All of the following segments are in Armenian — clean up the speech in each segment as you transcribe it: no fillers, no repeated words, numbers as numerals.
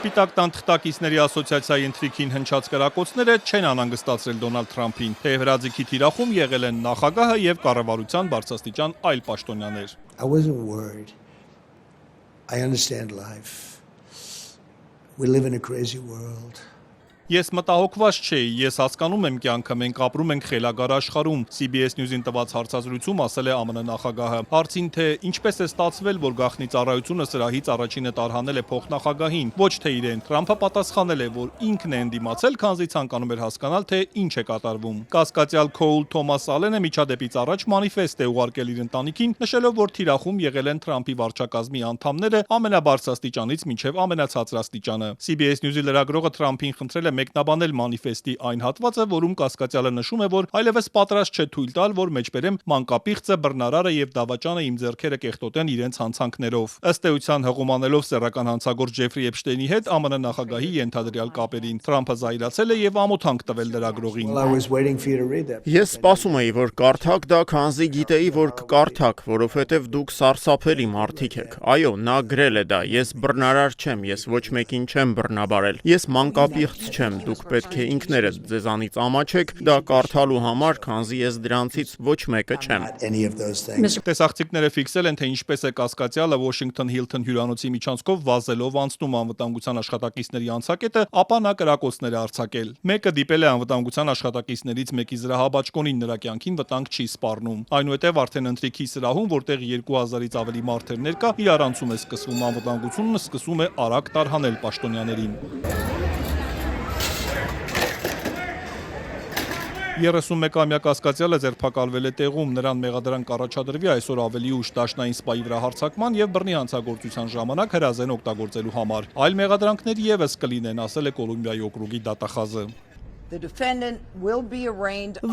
Սպիտակ տան թղթակիցների ասոցիացիայի ընթրիքին հնչած կրակոցները չեն անհանգստացրել Դոնալդ Թրամփին, թեև հրաձիգի թիրախում եղել են նախագահը եւ կառավարության բարձրաստիճան այլ պաշտոնյաներ։ I wasn't worried. I understand life. We live in a crazy world. Ես մտահոգված չէի, ես հասկանում եմ կյանքը, մենք ապրում ենք խելագար աշխարհում, CBS News-ին տված հարցազրույցում ասել է ԱՄՆ նախագահը։ Հարցին թե ինչպես է ստացվել, որ գաղտնի ծառայությունը սրահից առաջինը տարհանել է փոխնախագահին, ոչ թե իրեն, Թրամփը պատասխանել է, որ ինքն է ընդդիմացել, քանզի ցանկանում էր հասկանալ, թե ինչ է կատարվում։ Կասկածյալ Քոուլ Թոմաս Ալենը միջադեպից առաջ մանիֆեստ է ուղարկել իր ընտանիքին, նշելով, որ թիրախում եղել են Թրամփի վարչակազմի անդամները ամենաբարձրաստիճանից մինչև ամենացածրաստիճանը։ CBS News-ի լրագրողը Թրամփին խնդրել է մեկնաբանել մանիֆեստի այն հատվածը, որում կասկածյալը նշում է, որ այլևս պատրաստ չէ թույլ տալ, որ մեջբերեմ մանկապիղծը, բռնարարը եւ դավաճանը իմ ձեռքերը կեղտոտեն իրենց հանցանքներով։ Ըստ էության հղումանելով սեռական հանցագործ Ջեֆրի Էփշտեյնի հետ ԱՄՆ նախագահի ենթադրյալ կապերին, Թրամփը զայրացել է եւ ամոթանք տվել լրագրողին։ Ես սպասում էի, որ կարդաք դա, քանզի գիտեի, որ կկարդաք, որովհետեւ դուք սարսափելի մարդիկ եք։ Այո, նա գրել է դա։ Ես բռնարար չեմ, ես ոչ մեկին չեմ բռնաբարել։ Ես մանկապիղծ չեմ, դուք պետք է ինքներդ ձեզանից ամաչեք դա կարդալու համար, քանզի ես դրանցից ոչ մեկը չեմ։ Տեսախցիկները ֆիքսել են, թե ինչպես է կասկածյալը Washington Hilton հյուրանոցի միջանցքով վազելով անցնում անվտանգության աշխատակիցների անցակետը, ապա նա կրակոցներ է արձակել։ Մեկը դիպել է անվտանգության աշխատակիցներից մեկի զրահաբաճկոնին, նրա կյանքին վտանգ չի սպառնում։ Այնուհետև արդեն ընթրիքի սրահում, որտեղ 2000-ից ավելի մարդեր ներկա, իրարանցում է սկսվում, անվտանգությունը սկսում է արագ տարհանել պաշտոնյաներին։ 31-ամյա կասկածյալը ձերբակալվել է տեղում, նրան մեղադրանք առաջադրվի այսօր ավելի ուշ դաշնային սպայի վրա հարձակման եւ բռնի հանցագործության ժամանակ հրազեն օգտագործելու համար։ Այլ մեղադրանքներ եւս կլինեն, ասել է Կոլումբիայի օկրուգի դատախազը։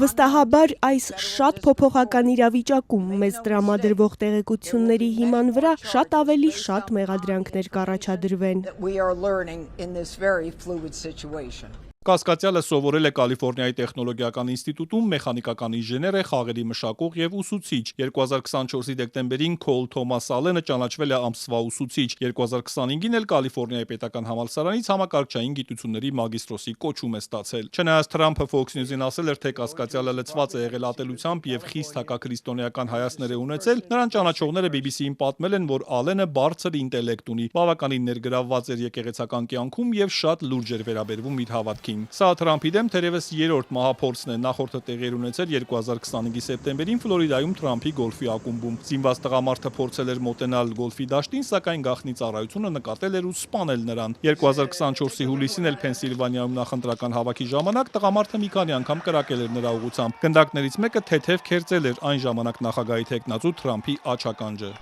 Վստահաբար այս շատ փոփոխական իրավիճակում մեզ տրամադրվող տեղեկությունների հիման վրա շատ ավելի շատ մեղադրանքներ կառաջադրվեն։ Կասկածյալը սովորել է Կալիֆոռնիայի տեխնոլոգիական ինստիտուտում, մեխանիկական ինժեներ է, խաղերի մշակող եւ ուսուցիչ։ 2024-ի դեկտեմբերին Քոուլ Թոմաս Ալենը ճանաչվել է ամսվա ուսուցիչ։ 2025-ին էլ Կալիֆոռնիայի պետական համալսարանից համակարգչային գիտությունների մագիստրոսի կոչում է ստացել։ Չնայած Թրամփը Fox News-ին ասել էր, թե կասկածյալը լցված է եղել ատելությամբ եւ խիստ հակաքրիստոնեական հայացքներ է ունեցել, նրան ճանաչողները BBC-ին պատմել են, որ Ալենը բարձր ինտելեկտ ունի, բավականին ներգրավված էր եկեղեցական կյանքում եւ շատ լուրջ էր վերաբերվում իր հավատքին։ Սա Թրամփի դեմ թերևս երրորդ մահափորձն է, նախորդը տեղի ունեցել 2025-ի սեպտեմբերին Ֆլորիդայում Թրամփի գոլֆի ակումբում։ Զինված տղամարդը փորձել էր մոտենալ գոլֆի դաշտին, սակայն գաղտնի ծառայությունը նկատել էր ու սպանել նրան։ 2024-ի հուլիսին էլ Փենսիլվանիայում նախընտրական հավաքի ժամանակ տղամարդը մի քանի անգամ կրակել էր նրա ուղղությամբ։ Գնդակներից մեկը թեթև քերծել էր այն ժամանակ նախագահի թեկնածու Թրամփի աչականջը։